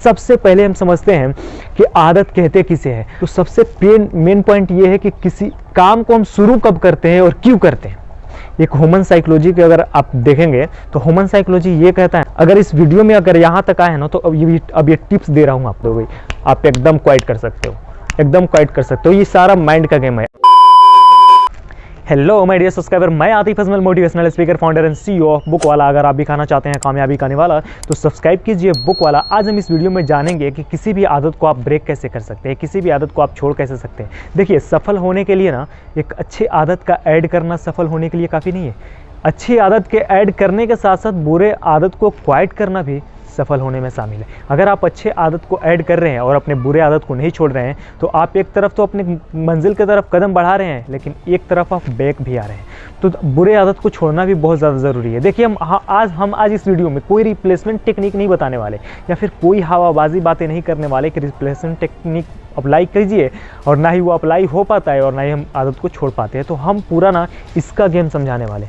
सबसे पहले हम समझते हैं कि आदत कहते किसे है। तो सबसे मेन पॉइंट ये है कि किसी काम को हम शुरू कब करते हैं और क्यों करते हैं। एक ह्यूमन साइकोलॉजी के अगर आप देखेंगे तो ह्यूमन साइकोलॉजी ये कहता है, अगर इस वीडियो में अगर यहाँ तक आए ना तो अब ये टिप्स दे रहा हूँ आप लोगों को, आप एकदम क्वाइट कर सकते हो, एकदम क्वाइट कर सकते हो। ये सारा माइंड का गेम है। हेलो माय डियर सब्सक्राइबर, मैं Atif Ajmal, motivational speaker, founder and CEO of book वाला। अगर आप भी खाना चाहते हैं कामयाबी का निवाला तो सब्सक्राइब कीजिए बुक वाला। आज हम इस वीडियो में जानेंगे कि किसी भी आदत को आप ब्रेक कैसे कर सकते हैं, किसी भी आदत को आप छोड़ कैसे सकते हैं। देखिए, सफल होने के लिए ना एक अच्छी आदत का ऐड करना सफल होने के लिए काफ़ी नहीं है। अच्छी आदत के ऐड करने के साथ साथ बुरे आदत को क्वाइट करना भी सफल होने में शामिल है। अगर आप अच्छे आदत को ऐड कर रहे हैं और अपने बुरे आदत को नहीं छोड़ रहे हैं तो आप एक तरफ तो अपने मंजिल की तरफ कदम बढ़ा रहे हैं, लेकिन एक तरफ आप बैक भी आ रहे हैं। तो बुरे आदत को छोड़ना भी बहुत ज़्यादा ज़रूरी है। देखिए, हम आज इस वीडियो में कोई रिप्लेसमेंट टेक्निक नहीं बताने वाले या फिर कोई हवाबाजी बातें नहीं करने वाले कि रिप्लेसमेंट टेक्निक अप्लाई कीजिए और ना ही वो अप्लाई हो पाता है और ना ही हम आदत को छोड़ पाते हैं। तो हम पूरा ना इसका गेम समझाने वाले।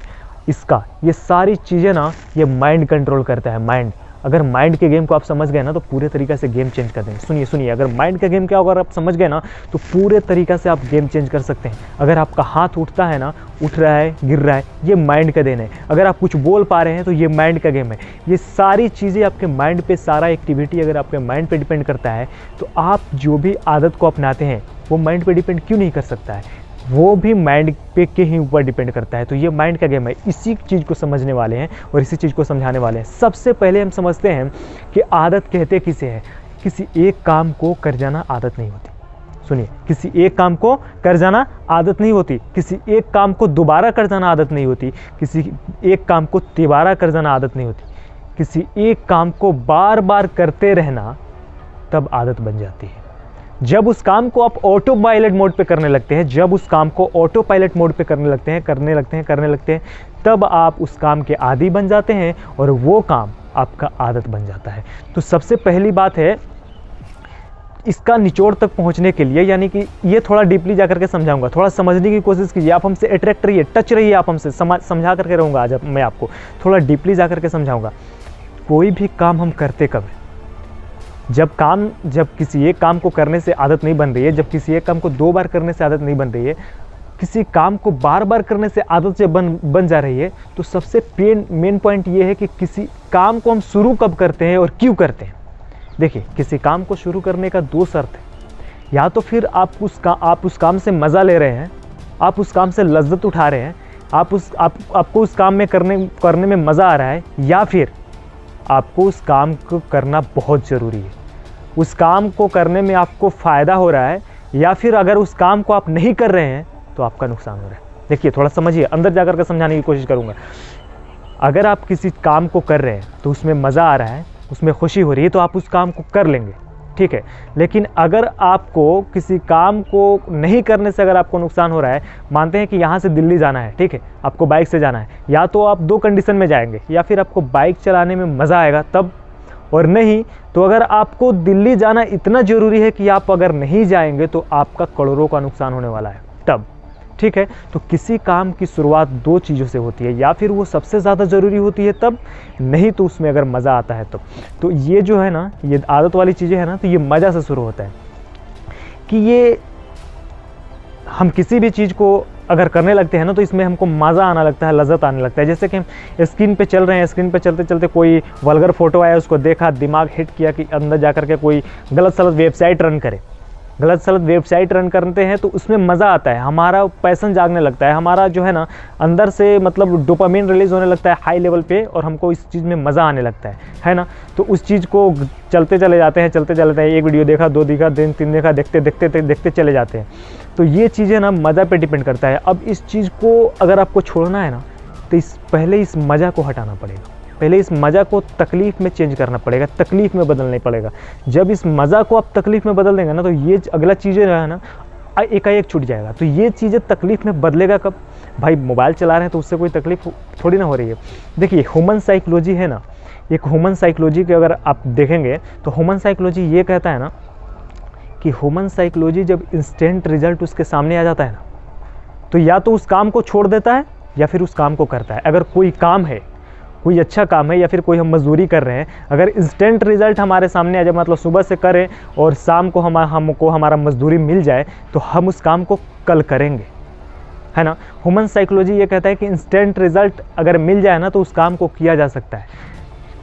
ये सारी चीज़ें ना ये माइंड कंट्रोल करता है। माइंड, अगर माइंड के गेम को आप समझ गए ना तो पूरे तरीक़े से गेम चेंज कर देंगे। सुनिए, अगर माइंड का गेम क्या होगा अगर आप समझ गए ना तो पूरे तरीक़े से आप गेम चेंज कर सकते हैं। अगर आपका हाथ उठता है ना, उठ रहा है, गिर रहा है, ये माइंड का देन है। अगर आप कुछ बोल पा रहे हैं तो ये माइंड का गेम है। ये सारी चीज़ें आपके माइंड पे, सारा एक्टिविटी अगर आपके माइंड पे डिपेंड करता है तो आप जो भी आदत को अपनाते हैं वो माइंड पे डिपेंड क्यों नहीं कर सकता है, वो भी माइंड पे के ही ऊपर डिपेंड करता है। तो ये माइंड का गेम है। इसी चीज़ को समझने वाले हैं और इसी चीज़ को समझाने वाले हैं। सबसे पहले हम समझते हैं कि आदत कहते किसे है। किसी एक काम को कर जाना आदत नहीं होती। सुनिए, किसी एक काम को कर जाना आदत नहीं होती। किसी एक काम को दोबारा कर जाना आदत नहीं होती। किसी एक काम को तिबारा कर जाना आदत नहीं होती। किसी एक काम को बार बार करते रहना तब आदत बन जाती है। जब उस काम को आप ऑटो पायलट मोड पे करने लगते हैं, जब उस काम को ऑटो पायलट मोड पे करने लगते हैं, तब आप उस काम के आदी बन जाते हैं और वो काम आपका आदत बन जाता है। तो सबसे पहली बात है, इसका निचोड़ तक पहुंचने के लिए, यानी कि ये थोड़ा डीपली जाकर के समझाऊंगा, थोड़ा समझने की कोशिश कीजिए। आप हमसे अट्रैक्ट रहिए, टच रहिए, आप हमसे समझा करके रहूँगा। आज मैं आपको थोड़ा डीपली जा करके समझाऊँगा। कोई भी काम हम करते कब है? जब किसी एक काम को करने से आदत नहीं बन रही है, जब किसी एक काम को 2 बार करने से आदत नहीं बन रही है, किसी काम को बार बार करने से आदत से बन जा रही है, तो सबसे मेन पॉइंट ये है कि किसी काम को हम शुरू कब करते हैं और क्यों करते हैं। देखिए, किसी काम को शुरू करने का 2 शर्त है। या तो फिर आप उस काम से मज़ा ले रहे हैं, आप उस काम से लज्जत उठा रहे हैं, आपको उस काम में करने में मज़ा आ रहा है, या फिर आपको उस काम को करना बहुत ज़रूरी है, उस काम को करने में आपको फ़ायदा हो रहा है, या फिर अगर उस काम को आप नहीं कर रहे हैं तो आपका नुकसान हो रहा है। देखिए, थोड़ा समझिए, अंदर जाकर के समझाने की कोशिश करूँगा। अगर आप किसी काम को कर रहे हैं तो उसमें मज़ा आ रहा है, उसमें खुशी हो रही है, तो आप उस काम को कर लेंगे, ठीक है। लेकिन अगर आपको किसी काम को नहीं करने से अगर आपको नुकसान हो रहा है, मानते हैं कि यहाँ से दिल्ली जाना है, ठीक है, आपको बाइक से जाना है, या तो आप 2 कंडीशन में जाएंगे, या फिर आपको बाइक चलाने में मज़ा आएगा तब, और नहीं तो अगर आपको दिल्ली जाना इतना ज़रूरी है कि आप अगर नहीं जाएंगे तो आपका करोड़ों का नुकसान होने वाला है तब, ठीक है। तो किसी काम की शुरुआत 2 चीज़ों से होती है, या फिर वो सबसे ज़्यादा ज़रूरी होती है तब, नहीं तो उसमें अगर मज़ा आता है तब। तो ये जो है ना, ये आदत वाली चीज़ें है ना, तो ये मज़ा से शुरू होता है कि ये हम किसी भी चीज़ को अगर करने लगते हैं ना तो इसमें हमको मज़ा आने लगता है, लज्जत आने लगता है। जैसे कि हम स्क्रीन पे चल रहे हैं, स्क्रीन पे चलते चलते कोई वल्गर फोटो आया, उसको देखा, दिमाग हिट किया कि अंदर जाकर के कोई गलत सलत वेबसाइट रन करते हैं तो उसमें मज़ा आता है, हमारा पैशन जागने लगता है, हमारा जो है ना अंदर से मतलब डोपामिन रिलीज़ होने लगता है हाई लेवल पे, और हमको इस चीज़ में मज़ा आने लगता है ना। तो उस चीज़ को चलते चले जाते हैं, एक वीडियो देखा, 2 देखा, 3 देखा, देखते चले जाते हैं। तो ये चीज़ें ना मज़ा पे डिपेंड करता है। अब इस चीज़ को अगर आपको छोड़ना है ना तो पहले इस मज़ा को हटाना पड़ेगा, पहले इस मज़ा को तकलीफ़ में चेंज करना पड़ेगा, तकलीफ़ में बदलना पड़ेगा। जब इस मज़ा को आप तकलीफ़ में बदल देंगे ना तो ये अगला चीज़ें जो है ना एकाएक छूट जाएगा। तो ये चीज़ें तकलीफ़ में बदलेगा कब? भाई मोबाइल चला रहे हैं तो उससे कोई तकलीफ़ थोड़ी ना हो रही है। देखिए, ह्यूमन साइकोलॉजी है ना, एक ह्यूमन साइकोलॉजी के अगर आप देखेंगे तो ह्यूमन साइकोलॉजी ये कहता है ना कि ह्यूमन साइकोलॉजी जब इंस्टेंट रिजल्ट उसके सामने आ जाता है ना तो या तो उस काम को छोड़ देता है या फिर उस काम को करता है। अगर कोई काम है, कोई अच्छा काम है या फिर कोई हम मजदूरी कर रहे हैं, अगर इंस्टेंट रिजल्ट हमारे सामने आ जाए, मतलब सुबह से करें और शाम को हमको हमारा मजदूरी मिल जाए, तो हम उस काम को कल करेंगे, है ना। ह्यूमन साइकोलॉजी ये कहता है कि इंस्टेंट रिजल्ट अगर मिल जाए ना तो उस काम को किया जा सकता है।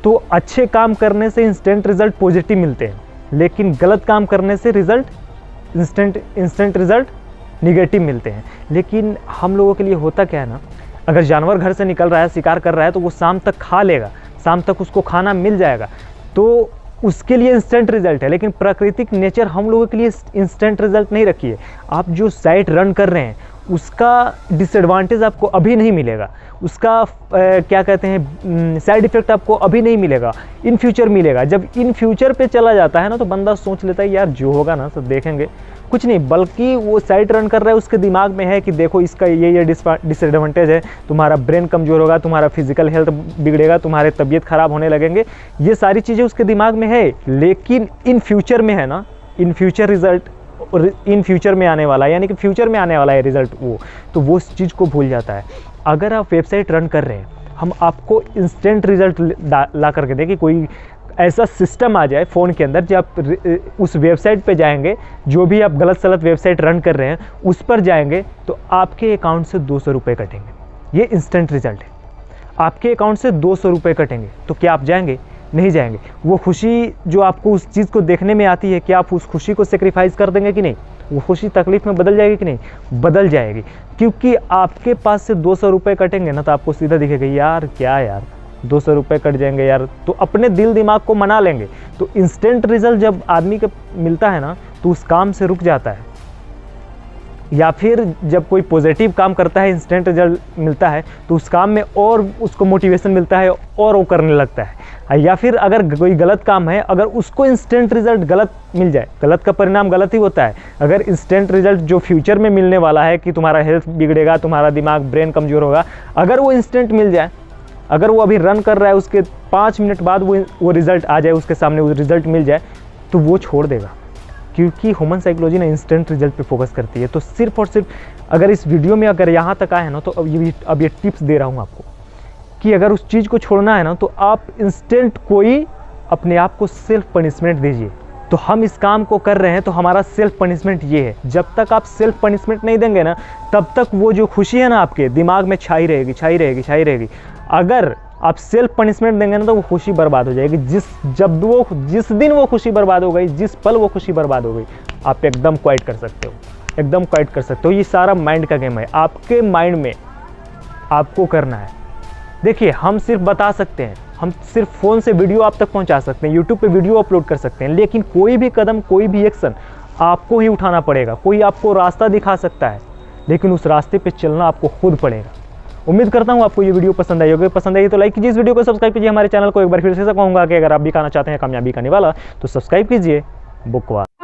तो अच्छे काम करने से इंस्टेंट रिजल्ट पॉजिटिव मिलते हैं, लेकिन गलत काम करने से रिजल्ट इंस्टेंट रिजल्ट निगेटिव मिलते हैं। लेकिन हम लोगों के लिए होता क्या है ना, अगर जानवर घर से निकल रहा है, शिकार कर रहा है, तो वो शाम तक खा लेगा, शाम तक उसको खाना मिल जाएगा, तो उसके लिए इंस्टेंट रिजल्ट है। लेकिन प्राकृतिक नेचर हम लोगों के लिए इंस्टेंट रिजल्ट नहीं रखी है। आप जो साइट रन कर रहे हैं उसका डिसएडवांटेज आपको अभी नहीं मिलेगा, उसका क्या कहते हैं साइड इफ़ेक्ट आपको अभी नहीं मिलेगा, इन फ्यूचर मिलेगा। जब इन फ्यूचर पे चला जाता है ना तो बंदा सोच लेता है यार जो होगा ना सब देखेंगे, कुछ नहीं। बल्कि वो साइट रन कर रहा है, उसके दिमाग में है कि देखो इसका ये डिसएडवांटेज है, तुम्हारा ब्रेन कमज़ोर होगा, तुम्हारा फिजिकल हेल्थ बिगड़ेगा, तुम्हारे तबीयत ख़राब होने लगेंगे, ये सारी चीज़ें उसके दिमाग में है। लेकिन इन फ्यूचर में है ना, in future result in future में आने वाला है, यानी कि फ्यूचर में आने वाला है रिजल्ट वो, तो वो उस चीज़ को भूल जाता है। अगर आप वेबसाइट रन कर रहे हैं, हम आपको इंस्टेंट रिजल्ट ला करके दें कि कोई ऐसा सिस्टम आ जाए फ़ोन के अंदर, जब आप उस वेबसाइट पे जाएंगे, जो भी आप गलत सलत वेबसाइट रन कर रहे हैं उस पर जाएंगे तो आपके अकाउंट से 200 रुपये कटेंगे। ये इंस्टेंट रिजल्ट है, आपके अकाउंट से 200 रुपये कटेंगे। तो क्या आप जाएंगे? नहीं जाएंगे। वो खुशी जो आपको उस चीज़ को देखने में आती है, क्या आप उस खुशी को सेक्रीफाइस कर देंगे कि नहीं? वो खुशी तकलीफ़ में बदल जाएगी कि नहीं? बदल जाएगी, क्योंकि आपके पास से 200 रुपये कटेंगे ना तो आपको सीधा दिखेगा यार क्या यार 200 रुपये कट जाएंगे यार, तो अपने दिल दिमाग को मना लेंगे। तो इंस्टेंट रिजल्ट जब आदमी को मिलता है ना तो उस काम से रुक जाता है, या फिर जब कोई पॉजिटिव काम करता है, इंस्टेंट रिजल्ट मिलता है, तो उस काम में और उसको मोटिवेशन मिलता है और वो करने लगता है। या फिर अगर कोई गलत काम है, अगर उसको इंस्टेंट रिजल्ट गलत मिल जाए, गलत का परिणाम गलत ही होता है। अगर इंस्टेंट रिजल्ट जो फ्यूचर में मिलने वाला है कि तुम्हारा हेल्थ बिगड़ेगा, तुम्हारा दिमाग ब्रेन कमज़ोर होगा, अगर वो इंस्टेंट मिल जाए, अगर वो अभी रन कर रहा है उसके 5 मिनट बाद वो रिज़ल्ट आ जाए उसके सामने, वो रिज़ल्ट मिल जाए, तो वो छोड़ देगा। क्योंकि ह्यूमन साइकोलॉजी ना इंस्टेंट रिजल्ट पे फोकस करती है। तो सिर्फ और सिर्फ अगर इस वीडियो में अगर यहाँ तक आए हैं ना, तो अब ये टिप्स दे रहा हूँ आपको कि अगर उस चीज़ को छोड़ना है ना तो आप इंस्टेंट कोई अपने आप को सेल्फ पनिशमेंट दीजिए। तो हम इस काम को कर रहे हैं तो हमारा सेल्फ पनिशमेंट ये है। जब तक आप सेल्फ पनिशमेंट नहीं देंगे ना, तब तक वो जो खुशी है ना आपके दिमाग में छाई रहेगी। अगर आप सेल्फ पनिशमेंट देंगे ना तो वो खुशी बर्बाद हो जाएगी। जिस दिन वो खुशी बर्बाद हो गई, जिस पल वो खुशी बर्बाद हो गई, आप एकदम क्वाइट कर सकते हो, एकदम क्वाइट कर सकते हो। ये सारा माइंड का गेम है, आपके माइंड में आपको करना है। देखिए, हम सिर्फ बता सकते हैं, हम सिर्फ फ़ोन से वीडियो आप तक पहुंचा सकते हैं, यूट्यूब पे वीडियो अपलोड कर सकते हैं, लेकिन कोई भी कदम, कोई भी एक्शन आपको ही उठाना पड़ेगा। कोई आपको रास्ता दिखा सकता है, लेकिन उस रास्ते पे चलना आपको खुद पड़ेगा। उम्मीद करता हूँ आपको ये वीडियो पसंद आई होगी। पसंद आई तो लाइक कीजिए इस वीडियो को, सब्सक्राइब कीजिए हमारे चैनल को। एक बार फिर से कहूँगा कि अगर आप भी खाना चाहते हैं कामयाबी का निवाला, तो सब्सक्राइब कीजिए बुकवाला।